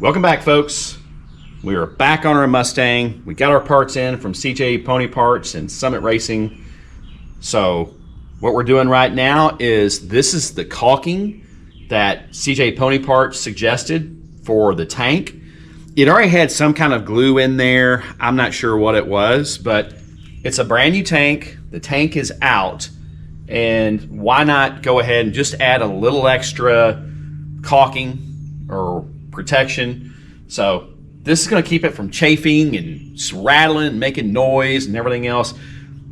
Welcome back, folks. We are back on our Mustang. We got our parts in from CJ Pony Parts and Summit Racing. So what we're doing right now is this is the caulking that CJ Pony Parts suggested for the tank. It already had some kind of glue in there. I'm not sure what it was, but it's a brand new tank. The tank is out, and why not go ahead and just add a little extra caulking or protection. So this is going to keep it from chafing and rattling and making noise and everything else. A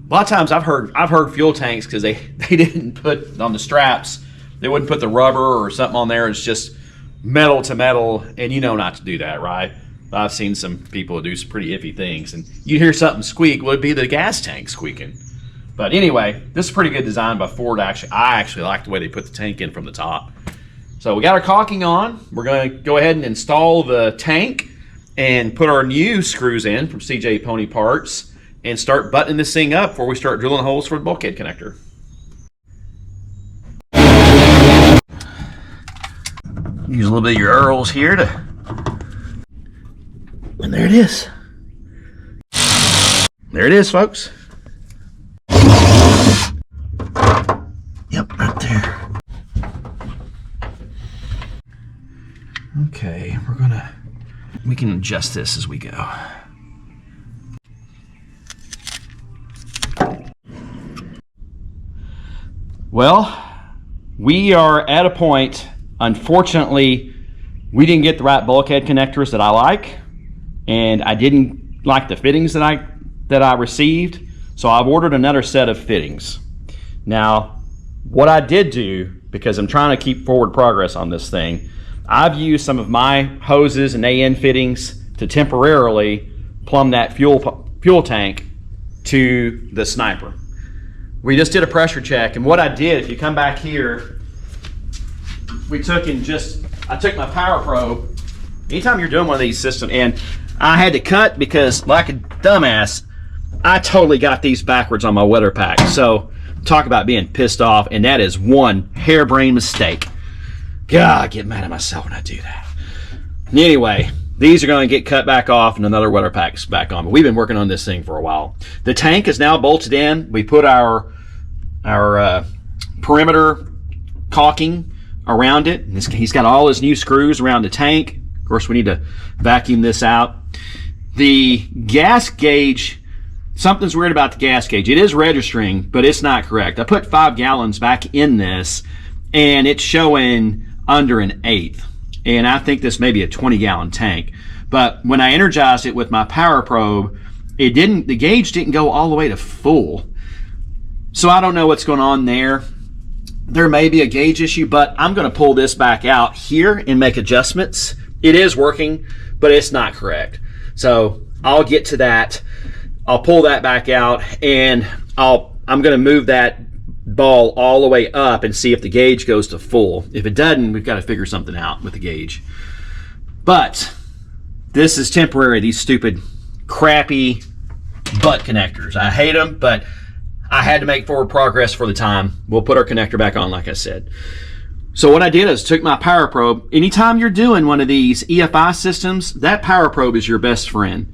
lot of times I've heard fuel tanks, because they didn't put on the straps, they wouldn't put the rubber or something on there. It's just metal to metal, and you know not to do that, right? I've seen some people do some pretty iffy things, and you hear something squeak, well, it'd be the gas tank squeaking. But anyway, this is a pretty good design by Ford. I actually like the way they put the tank in from the top. So we got our caulking on. We're going to go ahead and install the tank and put our new screws in from CJ Pony Parts and start buttoning this thing up before we start drilling holes for the bulkhead connector. Use a little bit of your Earls here to, and there it is. There it is, folks. Yep, right there. Okay, we can adjust this as we go. Well, we are at a point, unfortunately, we didn't get the right bulkhead connectors that I like, and I didn't like the fittings that I received, so I've ordered another set of fittings. Now, what I did do, because I'm trying to keep forward progress on this thing, I've used some of my hoses and AN fittings to temporarily plumb that fuel tank to the Sniper. We just did a pressure check, and what I did, if you come back here, I took my power probe. Anytime you're doing one of these systems, and I had to cut because, like a dumbass, I totally got these backwards on my weather pack. So talk about being pissed off, and that is one harebrained mistake. God, I get mad at myself when I do that. Anyway, these are going to get cut back off and another weather pack's back on. But we've been working on this thing for a while. The tank is now bolted in. We put our perimeter caulking around it. He's got all his new screws around the tank. Of course, we need to vacuum this out. The gas gauge, something's weird about the gas gauge. It is registering, but it's not correct. I put 5 gallons back in this, and it's showing under an 1/8. And I think this may be a 20-gallon tank. But when I energized it with my power probe, the gauge didn't go all the way to full. So I don't know what's going on there. There may be a gauge issue, but I'm going to pull this back out here and make adjustments. It is working, but it's not correct. So I'll get to that. I'll pull that back out, and I'm going to move that ball all the way up and see if the gauge goes to full. If it doesn't, we've got to figure something out with the gauge. But this is temporary, these stupid crappy butt connectors. I hate them, but I had to make forward progress for the time. We'll put our connector back on, like I said. So what I did is took my power probe. Anytime you're doing one of these EFI systems, that power probe is your best friend.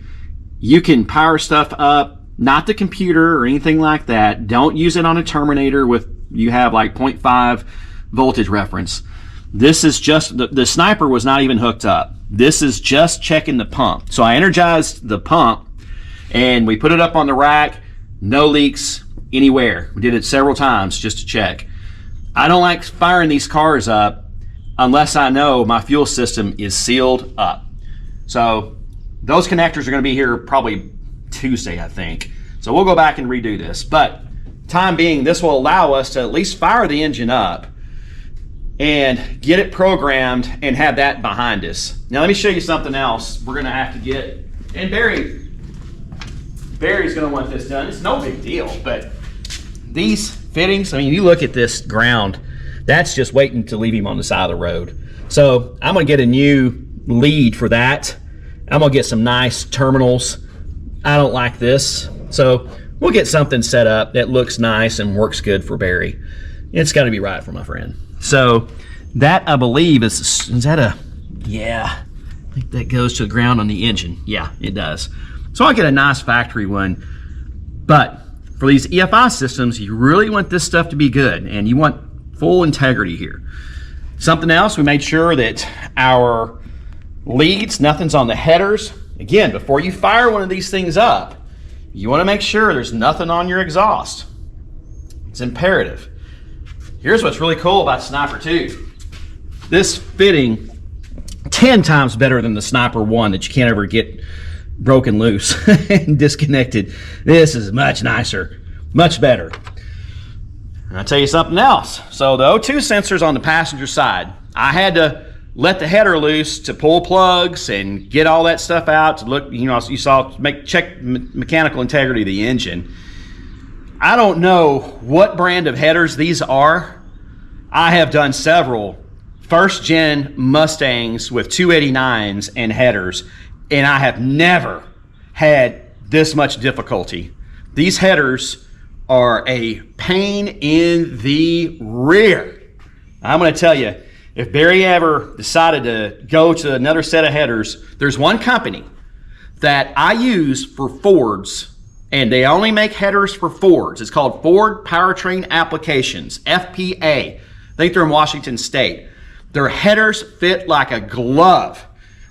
You can power stuff up, not the computer or anything like that. Don't use it on a terminator you have like 0.5 voltage reference. This is just, the Sniper was not even hooked up. This is just checking the pump. So I energized the pump, and we put it up on the rack. No leaks anywhere. We did it several times just to check. I don't like firing these cars up unless I know my fuel system is sealed up. So those connectors are going to be here probably Tuesday, I think. So we'll go back and redo this. But time being, this will allow us to at least fire the engine up and get it programmed and have that behind us. Now let me show you something else we're going to have to get. And Barry's going to want this done. It's no big deal, but these fittings, I mean, you look at this ground, that's just waiting to leave him on the side of the road. So I'm going to get a new lead for that. I'm going to get some nice terminals. I don't like this. So we'll get something set up that looks nice and works good for Barry. It's got to be right for my friend. So that, I believe, is that a, yeah, think that goes to the ground on the engine. Yeah, it does. So I'll get a nice factory one. But for these EFI systems, you really want this stuff to be good, and you want full integrity here. Something else, we made sure that our leads, nothing's on the headers. Again, before you fire one of these things up, you want to make sure there's nothing on your exhaust. It's imperative. Here's what's really cool about Sniper 2. This fitting 10 times better than the Sniper 1 that you can't ever get broken loose and disconnected. This is much nicer, much better. And I'll tell you something else. So the O2 sensor's on the passenger side. I had to let the header loose to pull plugs and get all that stuff out to look, you know, you saw, check mechanical integrity of the engine. I don't know what brand of headers these are. I have done several first gen Mustangs with 289s and headers, and I have never had this much difficulty. These headers are a pain in the rear. I'm going to tell you, if Barry ever decided to go to another set of headers, there's one company that I use for Fords, and they only make headers for Fords. It's called Ford Powertrain Applications, FPA. I think they're in Washington State. Their headers fit like a glove.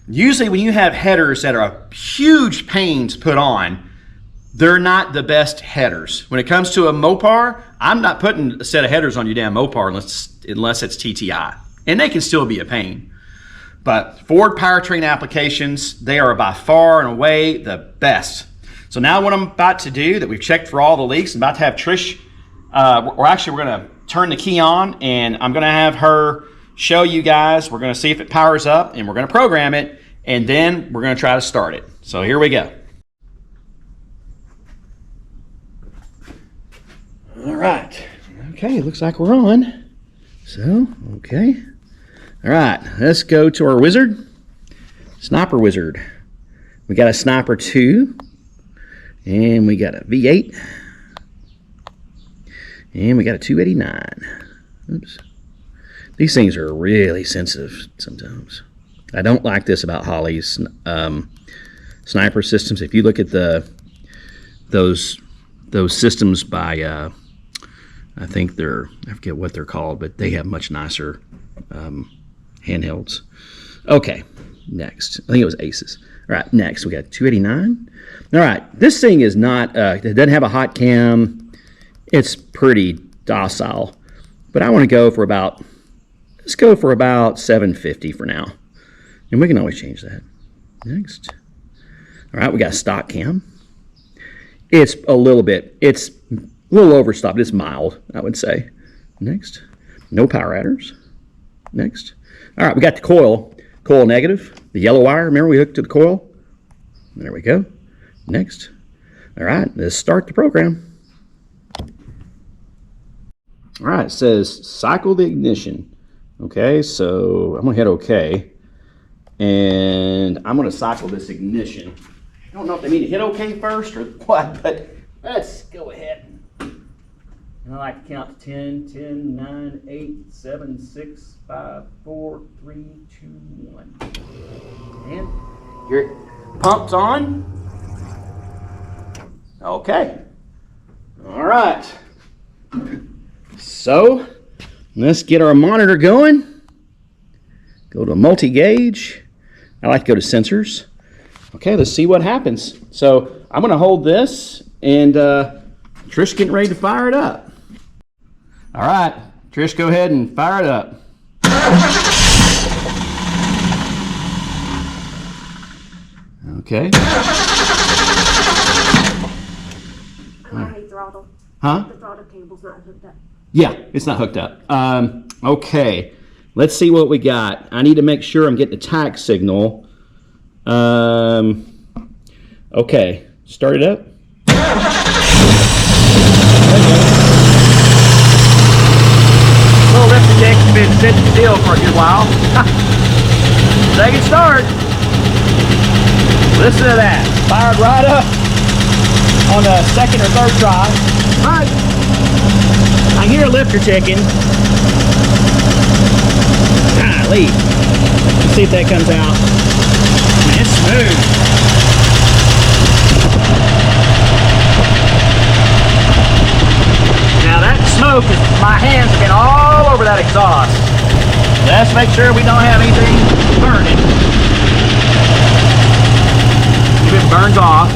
Usually when you have headers that are huge pain to put on, they're not the best headers. When it comes to a Mopar, I'm not putting a set of headers on your damn Mopar unless it's TTI. And they can still be a pain. But Ford Powertrain Applications, they are by far and away the best. So now what I'm about to do, that we've checked for all the leaks, I'm about to have Trish, we're going to turn the key on, and I'm going to have her show you guys. We're going to see if it powers up, and we're going to program it, and then we're going to try to start it. So here we go. All right. Okay, looks like we're on. So, okay. All right, let's go to our wizard. Sniper wizard. We got a Sniper 2, and we got a V8, and we got a 289. Oops. These things are really sensitive sometimes. I don't like this about Holley's Sniper systems. If you look at those systems by I think I forget what they're called, but they have much nicer handhelds. Okay, next. I think it was Aces. All right, next we got 289. All right, this thing is not, it doesn't have a hot cam. It's pretty docile, but I want to go for about, let's go for about 750 for now. And we can always change that. Next. All right, we got a stock cam. It's a little overstocked. It's mild, I would say. Next. No power adders. Next. All right, we got the coil negative, the yellow wire. Remember we hooked to the coil? There we go. Next. All right, let's start the program. All right, it says cycle the ignition. Okay, so I'm going to hit OK. And I'm going to cycle this ignition. I don't know if they need to hit OK first or what, but let's go ahead. And I like to count to 10, 10, 9, 8, 7, 6, 5, 4, 3, 2, 1. And your pump's on. Okay. All right. So let's get our monitor going. Go to multi-gauge. I like to go to sensors. Okay, let's see what happens. So I'm going to hold this, and Trish getting ready to fire it up. All right, Trish, go ahead and fire it up. Okay. Throttle. Huh? The throttle cable's not hooked up. Yeah, it's not hooked up. Okay, let's see what we got. I need to make sure I'm getting the tack signal. Okay, start it up. Little lifter deck's been sitting still for a good while. Second start. Listen to that. Fired right up on the second or third try. Right. I hear a lifter ticking. Golly. Let's see if that comes out. Man, it's smooth. Now that smoke, my hands have been all over that exhaust. Let's make sure we don't have anything burning. If it burns off,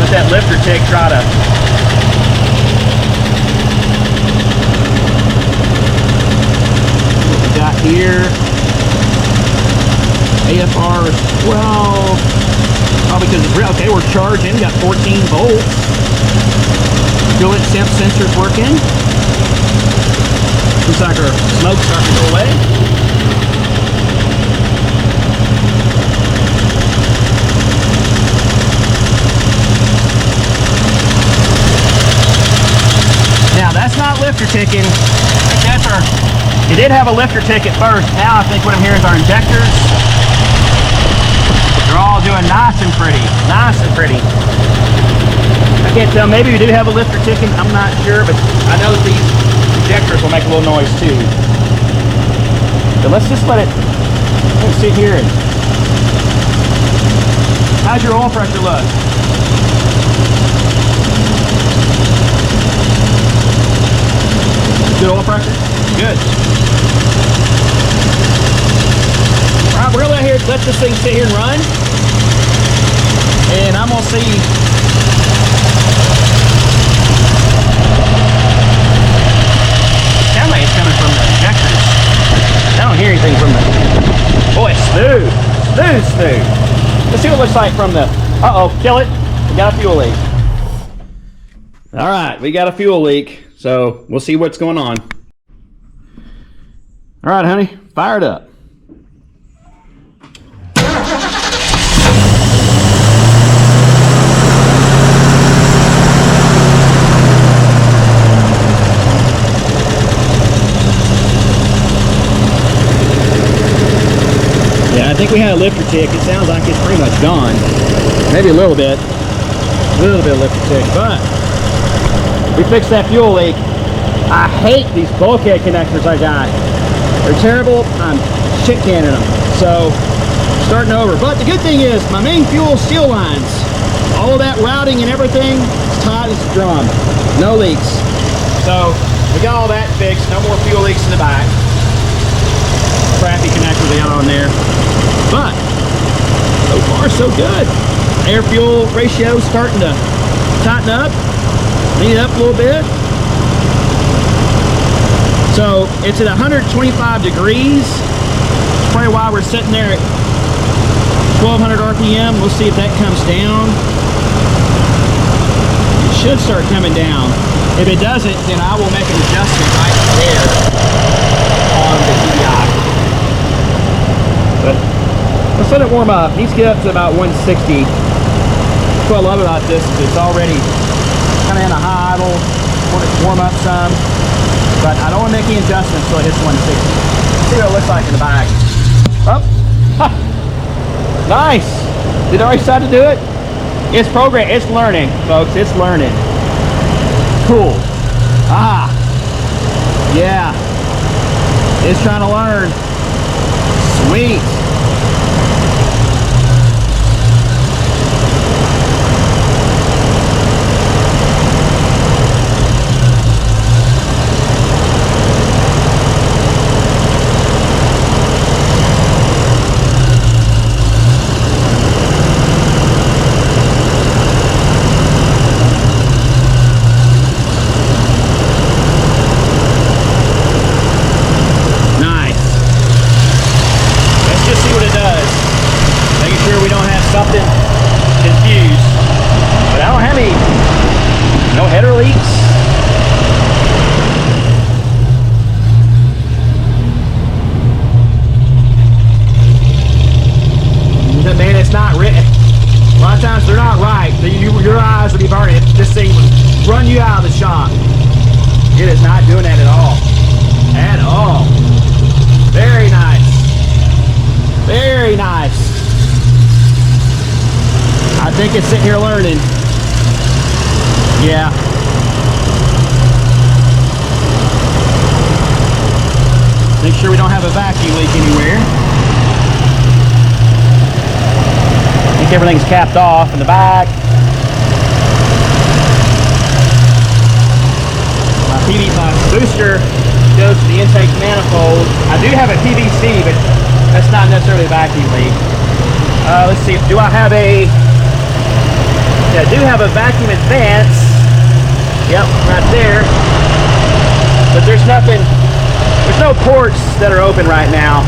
let that lifter tick try to what we got here. AFR is 12. Probably because it's real. Okay, we're charging. Got 14 volts. Fuel temp sensor's working. Looks like our smoke's starting to go away. Now that's not lifter ticking. That's our. It did have a lifter tick at first. Now I think what I'm hearing is our injectors. They're all doing nice and pretty. Nice and pretty. I can't tell. Maybe we do have a lifter ticking. I'm not sure, but I know that these injectors will make a little noise too. So let's just let it sit here. And how's your oil pressure look? Good oil pressure? Good. All right, we're gonna let this thing sit here and run. And I'm gonna see. Sounds like it's coming from the injectors. I don't hear anything from the. Boy, it's smooth. Smooth, smooth. Let's see what it looks like from the. Uh-oh, kill it. We got a fuel leak. All right, we got a fuel leak. So we'll see what's going on. All right, honey, fire it up. Yeah, I think we had a lifter tick. It sounds like it's pretty much gone. Maybe a little bit. A little bit of lifter tick, but we fixed that fuel leak. I hate these bulkhead connectors I got. They're terrible. I'm shit canning them. So, starting over. But the good thing is, my main fuel steel lines, all of that routing and everything is tight as a drum. No leaks. So, we got all that fixed. No more fuel leaks in the back. Crappy connector they got on there. But, so far so good. Air-fuel ratio starting to tighten up. Clean it up a little bit. So it's at 125 degrees. That's probably why we're sitting there at 1200 RPM. We'll see if that comes down. It should start coming down. If it doesn't, then I will make an adjustment right there on the TDI. But let's let it warm up. It needs to get up to about 160. That's what I love about this is it's already kind of in a high idle. Want it to warm up some. But I don't want to make any adjustments until it hits 160. Let's see what it looks like in the back. Oh, ha. Nice. Did I already decide to do it? It's programmed. It's learning, folks. It's learning. Cool. Ah. Yeah. It's trying to learn. Sweet. Something confused, but I don't have any, no header leaks. Man, it's not written. A lot of times they're not right. Your eyes will be burning. This thing will run you out of the shop. It is not doing that at all. At all. Very nice. Very nice. I think it's sitting here learning. Yeah. Make sure we don't have a vacuum leak anywhere. everything's capped off in the back. My booster goes to the intake manifold. I do have a PVC, but that's not necessarily a vacuum leak. Let's see, do I have a... Yeah, I do have a vacuum advance. Yep, right there. But there's nothing, there's no ports that are open right now.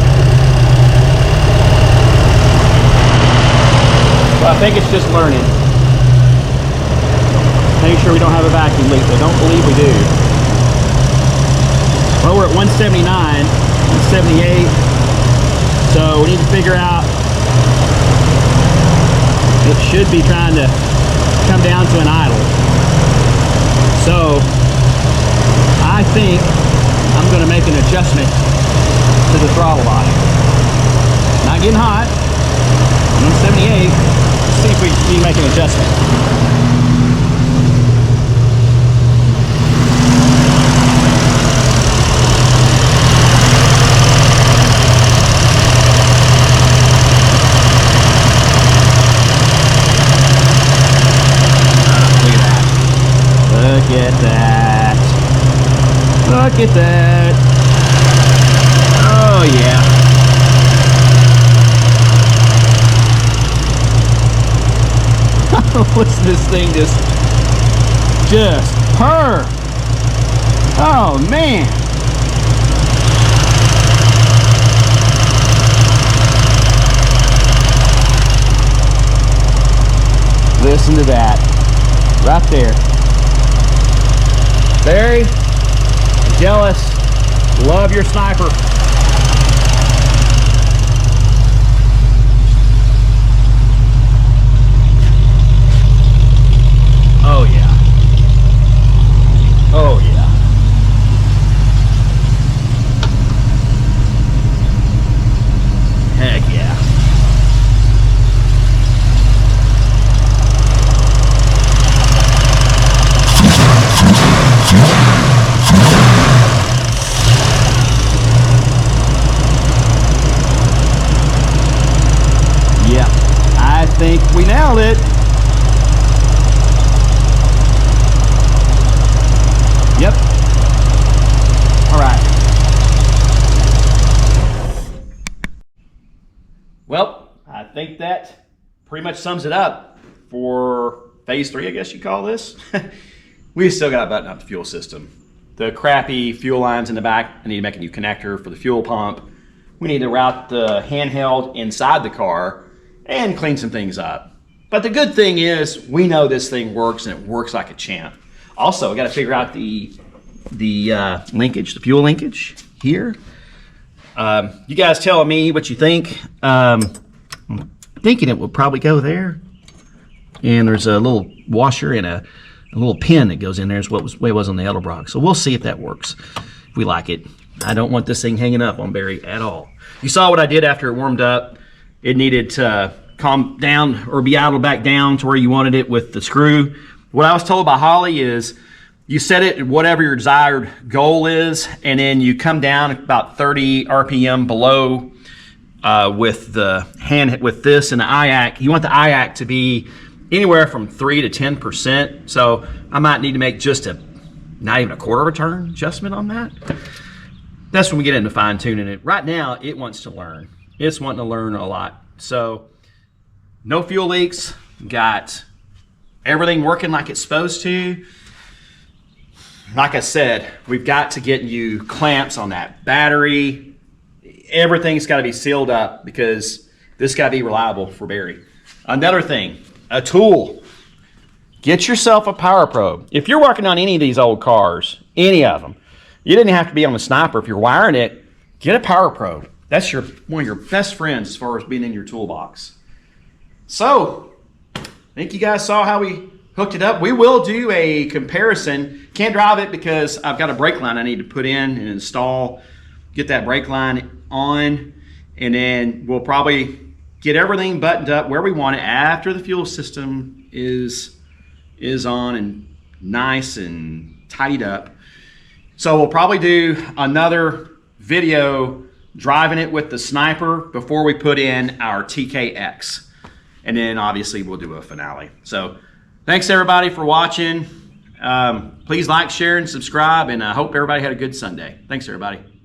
So I think it's just learning. Make sure we don't have a vacuum leak. I don't believe we do. Well, we're at 179, 178. So we need to figure out, it should be trying to come down to an idle. So I think I'm going to make an adjustment to the throttle body. Not getting hot, 178. Let's see if we can make an adjustment. Look at that. Look at that. Oh yeah. Listen to this thing just purr. Oh man. Listen to that. Right there. Very jealous. Love your sniper. Oh yeah. Oh yeah. Heck yeah. Yeah, I think we nailed it. Yep. All right. Well, I think that pretty much sums it up for phase 3, I guess you call this. We still got to button up the fuel system. The crappy fuel lines in the back, I need to make a new connector for the fuel pump. We need to route the handheld inside the car and clean some things up. But the good thing is we know this thing works, and it works like a champ. Also, we got to figure out the linkage, the fuel linkage here. You guys tell me what you think. I'm thinking it will probably go there. And there's a little washer and a little pin that goes in there. Is what way it was on the Edelbrock. So we'll see if that works, if we like it. I don't want this thing hanging up on Barry at all. You saw what I did after it warmed up. It needed to calm down or be idled back down to where you wanted it with the screw. What I was told by Holley is you set it at whatever your desired goal is, and then you come down about 30 RPM below with the hand, with this and the IAC. You want the IAC to be anywhere from 3 to 10%. So I might need to make just not even a quarter of a turn adjustment on that. That's when we get into fine tuning it. Right now, it wants to learn. It's wanting to learn a lot. So no fuel leaks, got everything working like it's supposed to. Like I said, we've got to get you clamps on that battery. Everything's got to be sealed up because this got to be reliable for Barry. Another thing, a tool. Get yourself a power probe. If you're working on any of these old cars, any of them, you didn't have to be on the Sniper. If you're wiring it, get a power probe. That's one of your best friends as far as being in your toolbox. So, I think you guys saw how we hooked it up. We will do a comparison. Can't drive it because I've got a brake line I need to put in and install. Get that brake line on, and then we'll probably get everything buttoned up where we want it after the fuel system is on and nice and tidied up. So we'll probably do another video driving it with the Sniper before we put in our TKX. and then obviously we'll do a finale. So thanks everybody for watching. Please like, share, and subscribe, and I hope everybody had a good Sunday. Thanks everybody.